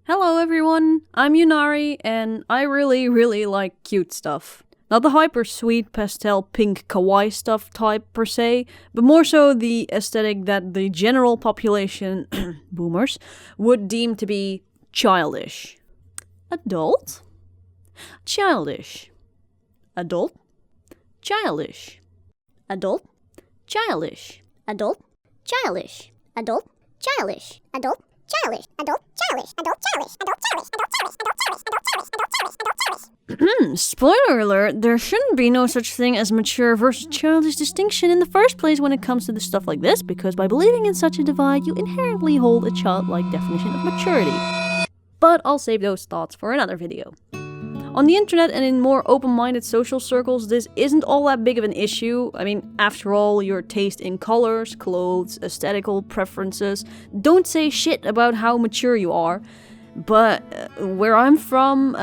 Hello everyone, I'm Yunari, and I really like cute stuff. Not the hyper sweet pastel pink kawaii stuff type per se, but more so the aesthetic that the general population, boomers, would deem to be childish. Adult? Childish. Adult? Childish. Adult? Childish. Adult, childish, adult, childish, adult, childish, adult, childish, adult, childish, adult, childish, adult, childish, adult, childish, adult, childish, adult, childish, adult, childish. Spoiler alert, there shouldn't be no such thing as mature versus childish distinction in the first place when it comes to the stuff like this, because by believing in such a divide, you inherently hold a childlike definition of maturity. But I'll save those thoughts for another video. On the internet and in more open-minded social circles, this isn't all that big of an issue. I mean, after all, your taste in colors, clothes, aesthetical preferences don't say shit about how mature you are. But where I'm from,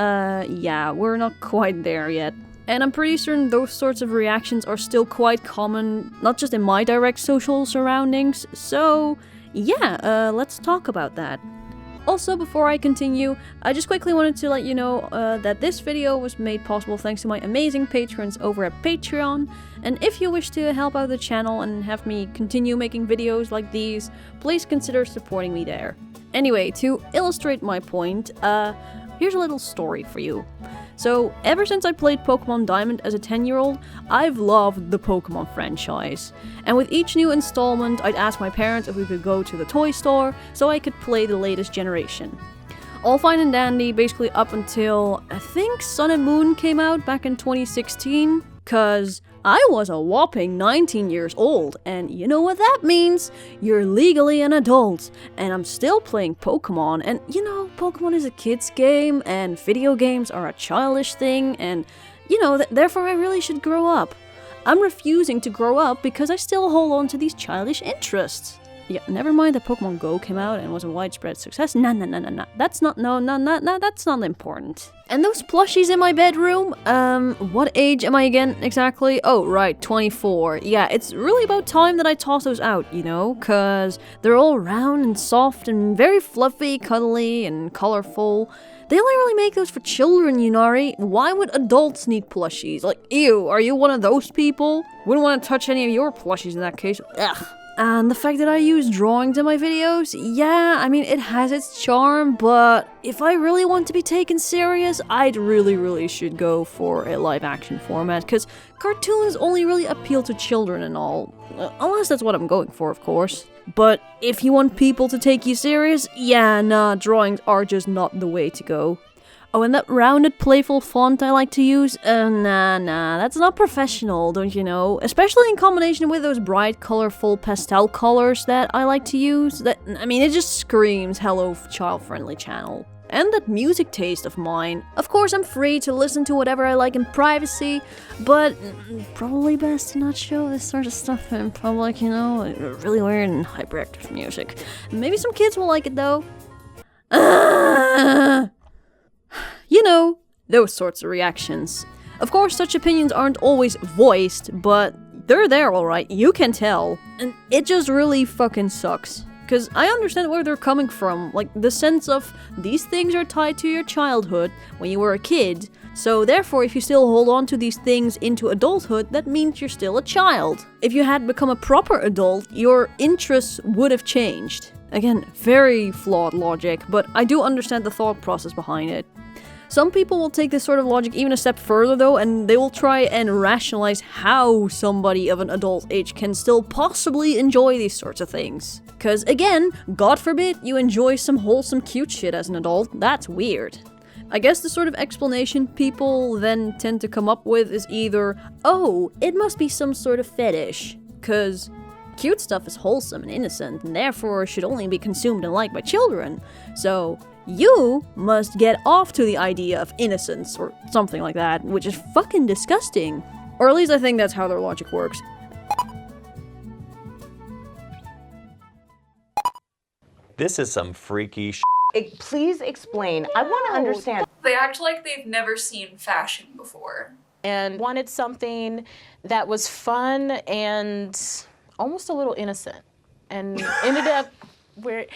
yeah, we're not quite there yet. And I'm pretty certain those sorts of reactions are still quite common, not just in my direct social surroundings. So, yeah, let's talk about that. Also, before I continue, I just quickly wanted to let you know that this video was made possible thanks to my amazing patrons over at Patreon. And if you wish to help out the channel and have me continue making videos like these, please consider supporting me there. Anyway, to illustrate my point, here's a little story for you. So, ever since I played Pokemon Diamond as a 10-year-old, I've loved the Pokemon franchise. And with each new installment, I'd ask my parents if we could go to the toy store so I could play the latest generation. All fine and dandy, basically up until, I think Sun and Moon came out back in 2016, cause I was a whopping 19 years old, and you know what that means? You're legally an adult, and I'm still playing Pokemon, and you know, Pokemon is a kid's game, and video games are a childish thing, and you know, therefore I really should grow up. I'm refusing to grow up because I still hold on to these childish interests. Yeah, never mind that Pokemon Go came out and was a widespread success. Nah. That's not, that's not important. And those plushies in my bedroom, what age am I again exactly? Oh, right, 24. Yeah, it's really about time that I toss those out, you know, cause they're all round and soft and very fluffy, cuddly, and colorful. They only really make those for children, Yunari. Why would adults need plushies? Like, ew, are you one of those people? Wouldn't want to touch any of your plushies in that case. Ugh. And the fact that I use drawings in my videos, yeah, I mean, it has its charm, but if I really want to be taken serious, I'd really should go for a live-action format, because cartoons only really appeal to children and all, unless that's what I'm going for, of course. But if you want people to take you serious, yeah, nah, drawings are just not the way to go. Oh, and that rounded, playful font I like to use? Nah, that's not professional, don't you know? Especially in combination with those bright, colorful pastel colors that I like to use. I mean, it just screams, hello, child-friendly channel. And that music taste of mine. Of course, I'm free to listen to whatever I like in privacy, but probably best to not show this sort of stuff in public, you know? Really weird and hyperactive music. Maybe some kids will like it, though. You know, those sorts of reactions. Of course, such opinions aren't always voiced, but they're there alright, you can tell. And it just really fucking sucks. Cause I understand where they're coming from, like the sense of these things are tied to your childhood when you were a kid, so therefore if you still hold on to these things into adulthood, that means you're still a child. If you had become a proper adult, your interests would have changed. Again, very flawed logic, but I do understand the thought process behind it. Some people will take this sort of logic even a step further though, and they will try and rationalize how somebody of an adult age can still possibly enjoy these sorts of things. Cause again, God forbid you enjoy some wholesome cute shit as an adult, that's weird. I guess the sort of explanation people then tend to come up with is either, oh, it must be some sort of fetish, cause cute stuff is wholesome and innocent and therefore should only be consumed and liked by children, so you must get off to the idea of innocence or something like that, which is fucking disgusting. Or at least I think that's how their logic works. This is some freaky sh**. Please explain. I want to understand. They act like they've never seen fashion before. And wanted something that was fun and almost a little innocent. And ended up where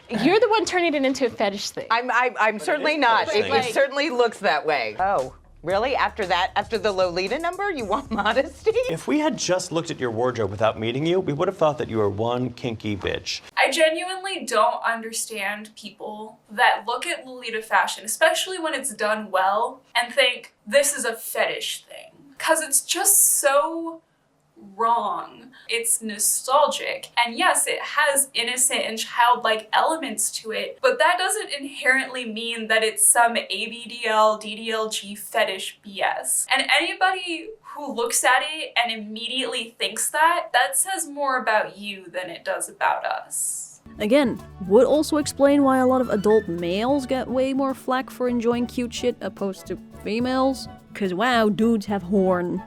You're the one turning it into a fetish thing. I'm certainly not. fetish It thing. certainly looks that way. Oh, really? After that, after the Lolita number, you want modesty? If we had just looked at your wardrobe without meeting you, we would have thought that you were one kinky bitch. I genuinely don't understand people that look at Lolita fashion, especially when it's done well, and think this is a fetish thing. Because it's just so wrong. It's nostalgic, and yes, it has innocent and childlike elements to it, but that doesn't inherently mean that it's some ABDL, DDLG fetish BS. And anybody who looks at it and immediately thinks that says more about you than it does about us. Again, would also explain why a lot of adult males get way more flack for enjoying cute shit opposed to females. Cause wow, dudes have horn.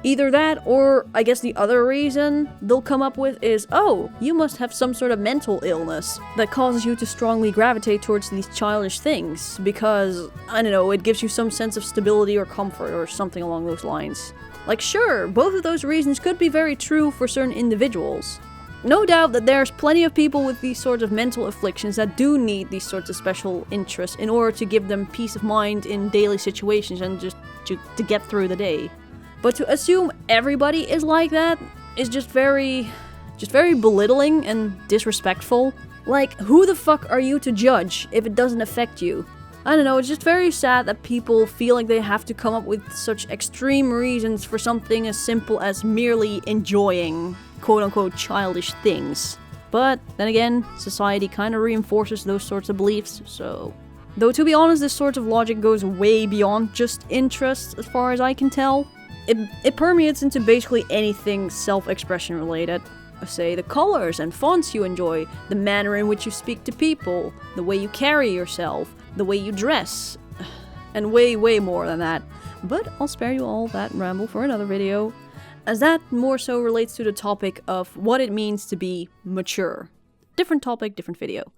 Either that, or I guess the other reason they'll come up with is, oh, you must have some sort of mental illness that causes you to strongly gravitate towards these childish things, because, I don't know, it gives you some sense of stability or comfort or something along those lines. Like, sure, both of those reasons could be very true for certain individuals. No doubt that there's plenty of people with these sorts of mental afflictions that do need these sorts of special interests in order to give them peace of mind in daily situations and just to get through the day. But to assume everybody is like that is just very belittling and disrespectful. Like, who the fuck are you to judge if it doesn't affect you? I don't know, it's just very sad that people feel like they have to come up with such extreme reasons for something as simple as merely enjoying quote-unquote childish things. But then again, society kind of reinforces those sorts of beliefs, so... Though to be honest, this sort of logic goes way beyond just interests as far as I can tell. It permeates into basically anything self-expression related. Say the colors and fonts you enjoy, the manner in which you speak to people, the way you carry yourself, the way you dress, and way more than that. But I'll spare you all that ramble for another video, as that more so relates to the topic of what it means to be mature. Different topic, different video.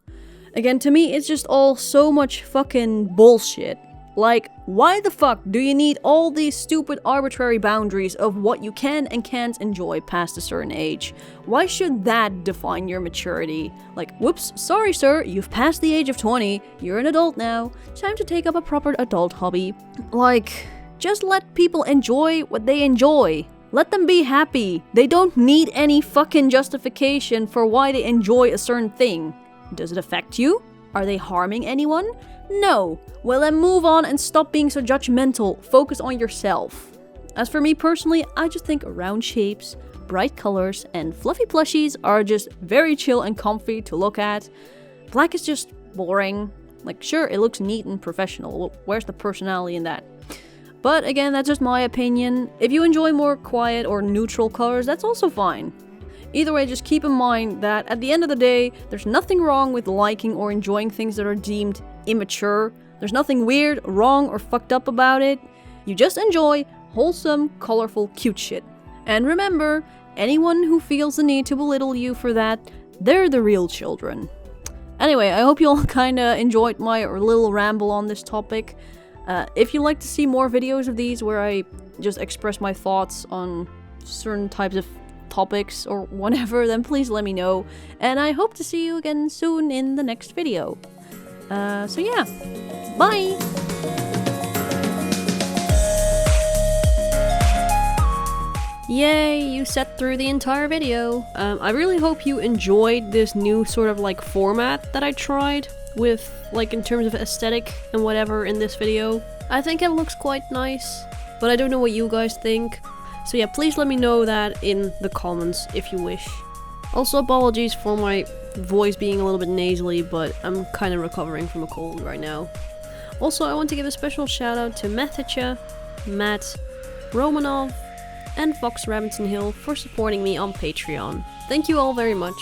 Again, to me, it's just all so much fucking bullshit. Like, why the fuck do you need all these stupid arbitrary boundaries of what you can and can't enjoy past a certain age? Why should that define your maturity? Like, whoops, sorry sir, you've passed the age of 20, you're an adult now, time to take up a proper adult hobby. Like, just let people enjoy what they enjoy. Let them be happy. They don't need any fucking justification for why they enjoy a certain thing. Does it affect you? Are they harming anyone? No. Well then move on and stop being so judgmental. Focus on yourself. As for me personally, I just think round shapes, bright colors, and fluffy plushies are just very chill and comfy to look at. Black is just boring. Like, sure, it looks neat and professional. Well, where's the personality in that? But again, that's just my opinion. If you enjoy more quiet or neutral colors, that's also fine. Either way, just keep in mind that at the end of the day, there's nothing wrong with liking or enjoying things that are deemed immature. There's nothing weird, wrong, or fucked up about it. You just enjoy wholesome, colorful, cute shit. And remember, anyone who feels the need to belittle you for that, they're the real children. Anyway, I hope you all kinda enjoyed my little ramble on this topic. If you'd like to see more videos of these where I just express my thoughts on certain types of topics or whatever, then please let me know. And I hope to see you again soon in the next video. So yeah, bye! Yay, you sat through the entire video. I really hope you enjoyed this new sort of like format that I tried with, like, in terms of aesthetic and whatever in this video. I think it looks quite nice, but I don't know what you guys think. So yeah, please let me know that in the comments if you wish. Also, apologies for my voice being a little bit nasally, but I'm kind of recovering from a cold right now. Also, I want to give a special shout out to Methicha, Matt, Romanov, and Fox Robinson Hill for supporting me on Patreon. Thank you all very much.